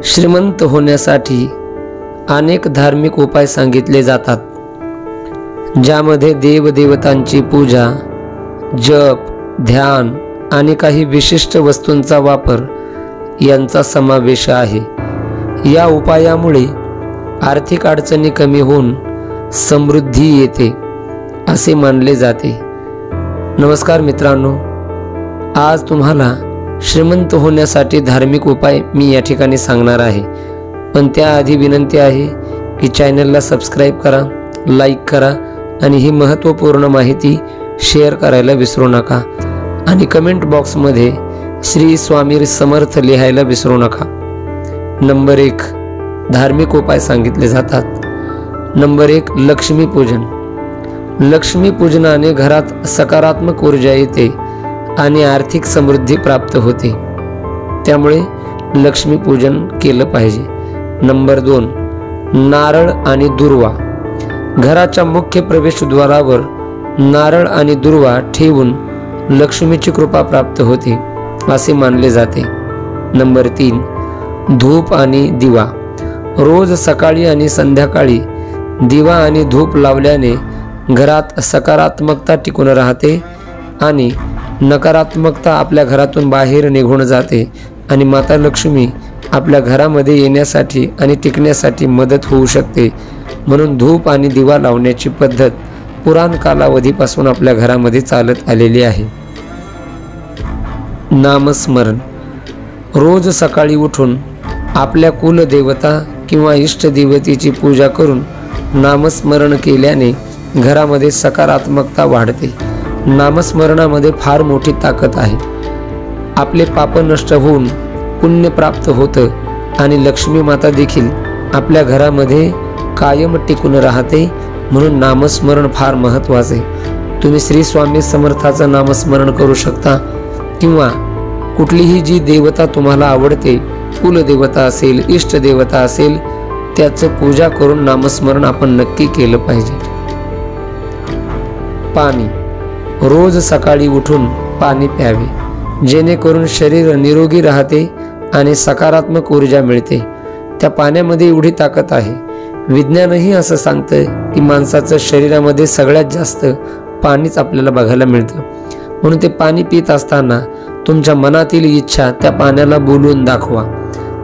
श्रीमंत होण्यासाठी अनेक धार्मिक उपाय सांगितले जातात, ज्यामध्ये देवदेवतांची पूजा, जप, ध्यान आणि काही विशिष्ट वस्तूंचा वापर यांचा समावेश आहे। या उपायामुळे आर्थिक अडचणी कमी होऊन समृद्धी येते असे मानले जाते। नमस्कार मित्रांनो, आज तुम्हाला श्रीमंत होण्यासाठी धार्मिक उपाय मी या ठिकाणी सांगणार आहे। पण त्याआधी विनंती आहे की चॅनलला सबस्क्राईब करा, लाईक करा आणि ही महत्त्वपूर्ण माहिती शेअर करायला विसरू नका आणि कमेंट बॉक्समध्ये श्री स्वामी समर्थ लिहायला विसरू नका। नंबर 1, धार्मिक उपाय सांगितले जातात। नंबर 1, लक्ष्मी पूजन। लक्ष्मी पूजनाने घरात सकारात्मक ऊर्जा येते आणि आर्थिक समृद्धी प्राप्त होते, त्यामुळे लक्ष्मी पूजन केलं पाहिजे। नंबर 2, नारळ आणि दुर्वा। घराच्या मुख्य प्रवेशद्वारावर नारळ आणि दुर्वा ठेवून लक्ष्मीची कृपा प्राप्त होते असे मानले जाते। नंबर 3, धूप आणि दिवा। रोज सकाळी आणि संध्याकाळी दिवा आणि धूप लावल्याने घरात सकारात्मकता टिकून राहते आणि नकारात्मकता आपल्या घरातून बाहेर निघून जाते आणि माता लक्ष्मी आपल्या घरामध्ये येण्यासाठी आणि टिकण्यासाठी मदत होऊ शकते। म्हणून धूप आणि दिवा लावण्याची पद्धत पुराण कालावधीपासून आपल्या घरामध्ये चालत आलेली आहे। नामस्मरण। रोज सकाळी उठून आपल्या कुलदेवता किंवा इष्टदेवतेची पूजा करून नामस्मरण केल्याने घरामध्ये सकारात्मकता वाढते। नामस्मरणामध्ये फार मोठी ताकद आहे। आपले पाप नष्ट होऊन पुण्य प्राप्त होतं आणि लक्ष्मी माता देखील आपल्या घरामध्ये कायम टिकून राहते। म्हणून नामस्मरण फार महत्त्वाचे। तुम्ही श्री स्वामी समर्थाचं नामस्मरण करू शकता किंवा कुठलीही जी देवता तुम्हाला आवडते, कुलदेवता असेल, इष्टदेवता असेल, त्याचं पूजा करून नामस्मरण आपण नक्की केलं पाहिजे। पाणी। रोज सकाळी उठून पाणी प्यावे, जेणेकरून शरीर निरोगी राहते आणि सकारात्मक ऊर्जा मिळते। त्या पाण्यामध्ये एवढी ताकद आहे। विज्ञानही असं सांगतं की माणसाच्या शरीरामध्ये सगळ्यात जास्त पाणीच आपल्याला बघायला मिळतं। म्हणून ते पाणी पित असताना तुमच्या मनातील इच्छा त्या पाण्याला बोलून दाखवा।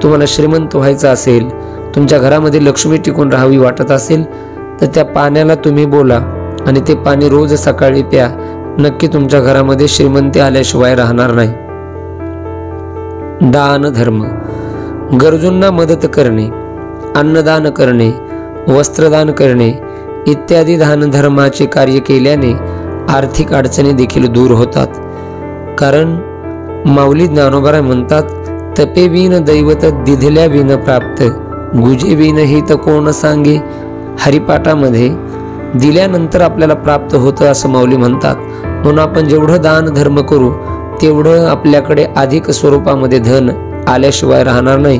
तुम्हाला श्रीमंत व्हायचं असेल, तुमच्या घरामध्ये लक्ष्मी टिकून राहावी वाटत असेल, तर त्या पाण्याला तुम्ही बोला आणि ते पाणी रोज सकाळी प्या। नक्की तुमच्या घरामध्ये श्रीमंती आल्याशिवाय राहणार नाही। दान धर्म। गरजूंना मदत करणे, अन्नदान करणे, वस्त्रदान करणे इत्यादी दानधर्माचे कार्य केल्याने आर्थिक अडचणी देखील दूर होतात। कारण माऊली ज्ञानोबा म्हणतात, तपे विन दैवत दिधल्या विन प्राप्त, गुजे विन हित कोण सांगे। हरिपाठामध्ये दिल्यानंतर आपल्याला प्राप्त होतं असं माऊली म्हणतात। म्हणून आपण जेवढं दान धर्म करू तेवढं आपल्याकडे अधिक स्वरूपामध्ये धन आल्याशिवाय राहणार नाही।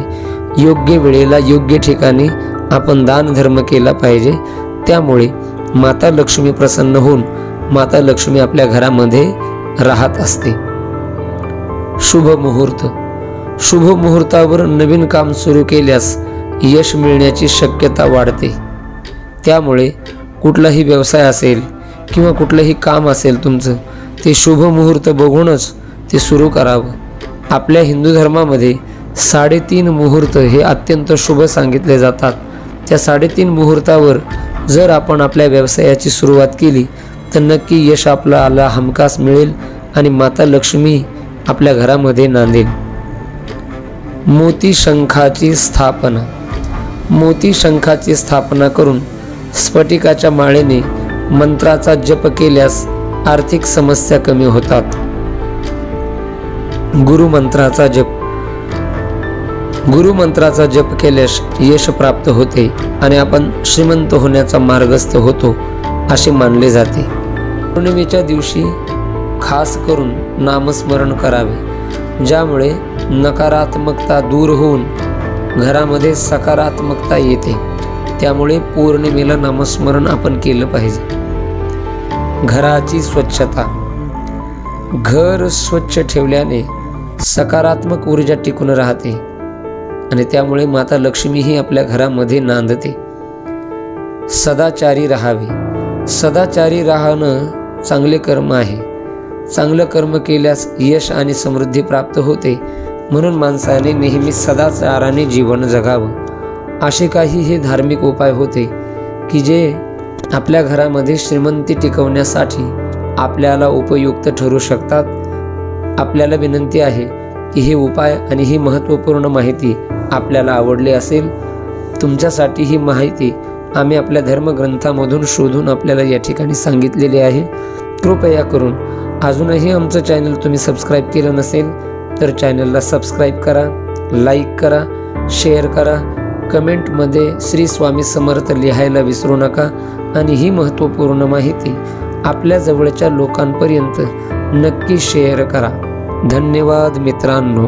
योग्य वेळेला योग्य ठिकाणी आपण दान धर्म केला पाहिजे। त्यामुळे माता लक्ष्मी प्रसन्न होऊन माता लक्ष्मी आपल्या घरामध्ये राहत असते। शुभ मुहूर्त। शुभ मुहूर्तावर नवीन काम सुरू केल्यास यश मिळण्याची शक्यता वाढते। त्यामुळे कुठलाही व्यवसाय असेल किंवा कुठलंही काम असेल तुमचं, ते शुभ मुहूर्त बघूनच ते सुरू करावं। आपल्या हिंदू धर्मामध्ये 3.5 मुहूर्त हे अत्यंत शुभ सांगितले जातात। त्या 3.5 मुहूर्तावर जर आपण आपल्या व्यवसायाची सुरुवात केली तर नक्की यश आपल्याला हमखास मिळेल आणि माता लक्ष्मी आपल्या घरामध्ये नांदेल। मोती शंखाची स्थापना। मोती शंखाची स्थापना करून स्फटिकाच्या माळेने मंत्राचा जप केल्यास आर्थिक समस्या कमी होतात। गुरुमंत्राचा जप। गुरुमंत्राचा जप केल्यास यश प्राप्त होते आणि आपण श्रीमंत होण्याचा मार्गस्थ होतो असे मानले जाते। पौर्णिमेच्या दिवशी खास करून नामस्मरण करावे, ज्यामुळे नकारात्मकता दूर होऊन घरामध्ये सकारात्मकता येते। त्यामुळे पौर्णिमेला नामस्मरण आपण केलं पाहिजे। घराची स्वच्छता। घर स्वच्छ ठेवल्याने सकारात्मक ऊर्जा टिकून राहते आणि त्यामुळे माता लक्ष्मीही आपल्या घरामध्ये नांदते. सदाचारी राहावे. सदाचारी राहणं चांगले कर्म आहे. चांगलं कर्म केल्यास यश आणि समृद्धी प्राप्त होते. म्हणून माणसाने नेहमी सदाचाराने जीवन जगावं. असे काही हे धार्मिक उपाय होते की जे आपल्या घरामध्ये श्रीमंती टिकवण्यासाठी आपल्याला उपयुक्त ठरू शकतात. आपल्याला विनंती आहे की हे उपाय आणि ही महत्त्वपूर्ण माहिती आपल्याला आवडली असेल. तुमच्यासाठी ही माहिती आम्ही आपल्या धर्मग्रंथामधून शोधून आपल्याला या ठिकाणी सांगितलेली आहे. कृपया करून अजूनही आमचं चॅनल तुम्ही सबस्क्राईब केलं नसेल तर चॅनलला सबस्क्राईब करा, लाईक करा, शेअर करा, कमेंटमध्ये श्री स्वामी समर्थ लिहायला विसरू नका आणि ही महत्त्वपूर्ण माहिती आपल्या जवळच्या लोकांपर्यंत नक्की शेअर करा. धन्यवाद मित्रांनो.